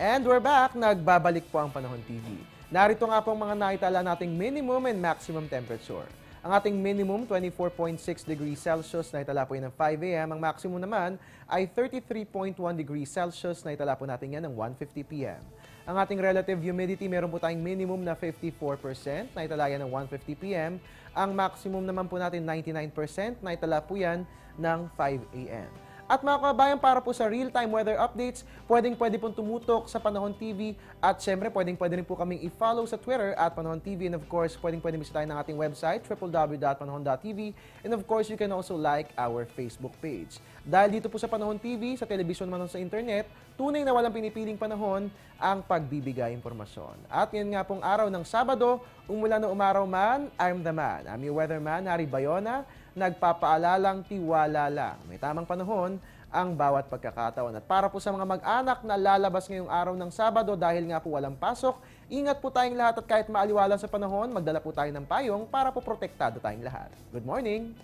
And we're back. Nagbabalik po ang Panahon TV. Narito nga po ang mga naitala nating minimum and maximum temperature. Ang ating minimum, 24.6 degrees Celsius, naitala po yan ng 5 a.m. Ang maximum naman ay 33.1 degrees Celsius, naitala po natin yan ng 1:50 p.m. Ang ating relative humidity, meron po tayong minimum na 54%, naitala yan ng 1:50 p.m. Ang maximum naman po natin 99%, naitala po yan ng 5 a.m. At mga kababayan, para po sa real-time weather updates, pwede pong tumutok sa Panahon TV at syempre pwede rin po kaming i-follow sa Twitter at Panahon TV, and of course, pwede bisitahin ng ating website www.panahon.tv, and of course, you can also like our Facebook page. Dahil dito po sa Panahon TV, sa television man o sa internet, tunay na walang pinipiling panahon ang pagbibigay impormasyon. At yan nga pong araw ng Sabado, umulan o umaraw man, I'm the man. I'm your weatherman, Harry Bayona, nagpapaalalang tiwala lang. May tamang panahon ang bawat pagkakataon. At para po sa mga mag-anak na lalabas ngayong araw ng Sabado dahil nga po walang pasok, ingat po tayong lahat at kahit maaliwalan sa panahon, magdala po tayo ng payong para po protektado tayong lahat. Good morning!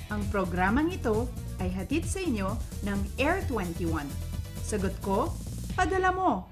Ang programang ito ay hatid sa inyo ng Air 21. Sagot ko, padala mo!